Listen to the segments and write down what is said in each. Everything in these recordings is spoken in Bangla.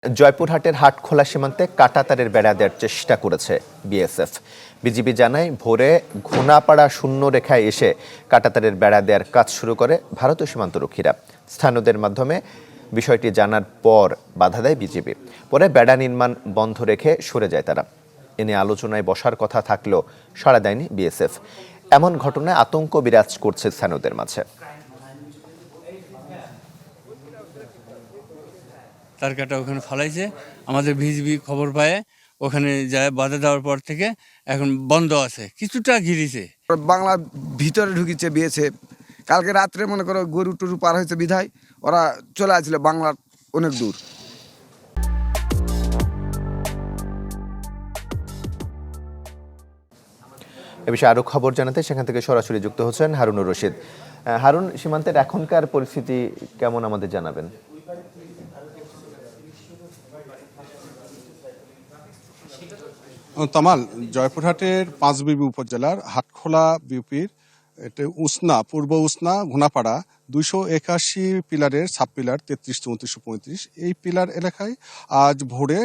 জয়পুরহাটের হাটখোলা সীমান্তে কাঁটাতারের বেড়া দেওয়ার চেষ্টা করেছে বিএসএফ। বিজিবি জানায় ভোরে ঘোনাপাড়া শূন্য রেখায় এসে কাঁটাতারের বেড়া দেওয়ার কাজ শুরু করে ভারতীয় সীমান্তরক্ষীরা। স্থানীয়দের মাধ্যমে বিষয়টি জানার পর বাধা দেয় বিজিবি। পরে বেড়া নির্মাণ বন্ধ রেখে সরে যায় তারা। এ নিয়ে আলোচনায় বসার কথা থাকলেও সাড়া দেয়নি বিএসএফ। এমন ঘটনায় আতঙ্ক বিরাজ করছে স্থানীয়দের মাঝে। তার কাটা ওখানে ফালাইছে, আমাদের বিজিবি খবর পায়, ওখানে যায় বাধা দেওয়ার পর থেকে এখন বন্ধ আছে, কিছুটা ঘিরেছে। বাংলা ভিতরে ঢুকিছে বিএসএফ। কালকে রাত্রে মনে করো গরু টরু পার হয়েছে বিধায় ওরা চলে আসছিল বাংলার অনেক দূর। এ বিষয়ে আরো খবর জানাতে সেখান থেকে সরাসরি যুক্ত হচ্ছেন হারুনুর রশিদ। হারুন, সীমান্তের এখনকার পরিস্থিতি কেমন আমাদের জানাবেন? তামাল, জয়পুরহাটের পাঁচবিবি উপজেলার হাটখোলা বিউপির এটা উসনা, পূর্ব উসনা ঘোনাপাড়া 281 পিলারের সাব পিলার 33, 34, 35 এই পিলার এলাকায় আজ ভোরে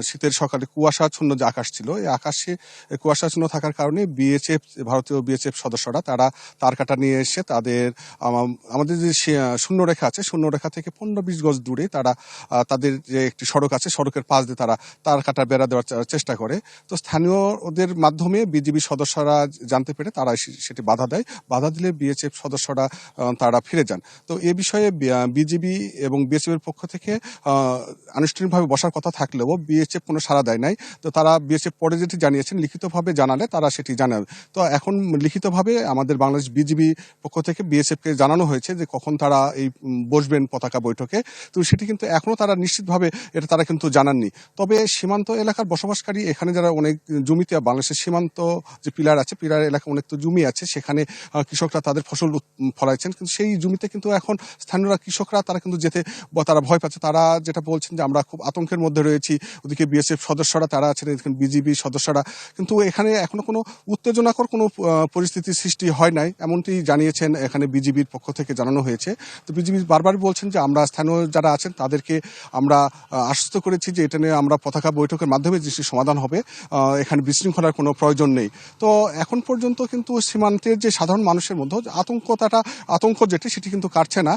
শীতের সকালে কুয়াশাচ্ছন্ন যে আকাশ ছিল, এই আকাশে কুয়াশাচ্ছন্ন থাকার কারণে বিএসএফ, ভারতীয় বিএসএফ সদস্যরা তারা তার কাটা নিয়ে এসে তাদের আমাদের যে শূন্যরেখা আছে, শূন্যরেখা থেকে 15-20 গজ দূরে তারা তাদের যে একটি সড়ক আছে, সড়কের পাশ দিয়ে তারা তার কাটা বেড়া দেওয়ার চেষ্টা করে। তো স্থানীয় ওদের মাধ্যমে বিজিবি সদস্যরা জানতে পেরে তারা সেটি বাধা দেয়। বাধা দিলে বিএসএফ সদস্যরা তারা ফিরে যান। তো এ বিষয়ে বিজিবি এবং বিএসএফ এর পক্ষ থেকে আনুষ্ঠানিকভাবে বসার কথা থাকলেও বিএসএফ কোনো সাড়া দেয় নাই। তো তারা বিএসএফ পরে যেটি জানিয়েছেন, লিখিতভাবে জানালে তারা সেটি জানাবে। তো এখন লিখিতভাবে আমাদের বাংলাদেশ বিজিবি পক্ষ থেকে বিএসএফকে জানানো হয়েছে যে কখন তারা এই বসবেন পতাকা বৈঠকে। তো সেটি কিন্তু এখনো তারা নিশ্চিতভাবে এটা তারা কিন্তু জানাননি। তবে সীমান্ত এলাকার বসবাসকারী এখানে যারা অনেক জমিতে, বাংলাদেশের সীমান্ত যে পিলার আছে, পিলার এলাকা অনেক তো জমি আছে, সেখানে কৃষকরা তাদের ফসল ফলাইছেন, কিন্তু সেই জমিতে কিন্তু এখন স্থানীয়রা কৃষকরা তারা কিন্তু যেতে তারা ভয় পাচ্ছে। তারা যেটা বলছেন যে আমরা খুব আতঙ্কের মধ্যে রয়েছি। ওদিকে বিএসএফ সদস্যরা তারা আছেন, বিজিবি সদস্যরা, কিন্তু এখানে এখনো কোনো উত্তেজনাকর কোনো পরিস্থিতির সৃষ্টি হয় নাই, এমনটি জানিয়েছেন এখানে বিজিবির পক্ষ থেকে জানানো হয়েছে। তো বিজিবি বারবার বলছেন যে আমরা স্থানীয় যারা আছেন তাদেরকে আমরা আশ্বস্ত করেছি যে এটা নিয়ে আমরা পতাকা বৈঠকের মাধ্যমে যে সমাধান হবে, এখানে বিশৃঙ্খলার কোনো প্রয়োজন নেই। তো এখন পর্যন্ত কিন্তু সীমান্তের যে সাধারণ মানুষের মধ্যে আতঙ্ক যেটি সেটি কিন্তু কাটছে না,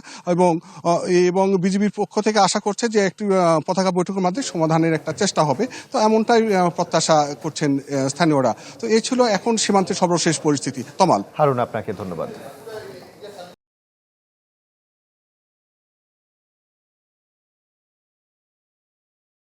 এবং বিজিবির পক্ষ থেকে আশা করছে যে একটি পতাকা বৈঠকের মাধ্যমে সমাধানের একটা চেষ্টা হবে। তো এমনটাই প্রত্যাশা করছেন স্থানীয়রা। তো এই ছিল এখন সীমান্তের সর্বশেষ পরিস্থিতি। তমাল। হারুন, আপনাকে ধন্যবাদ।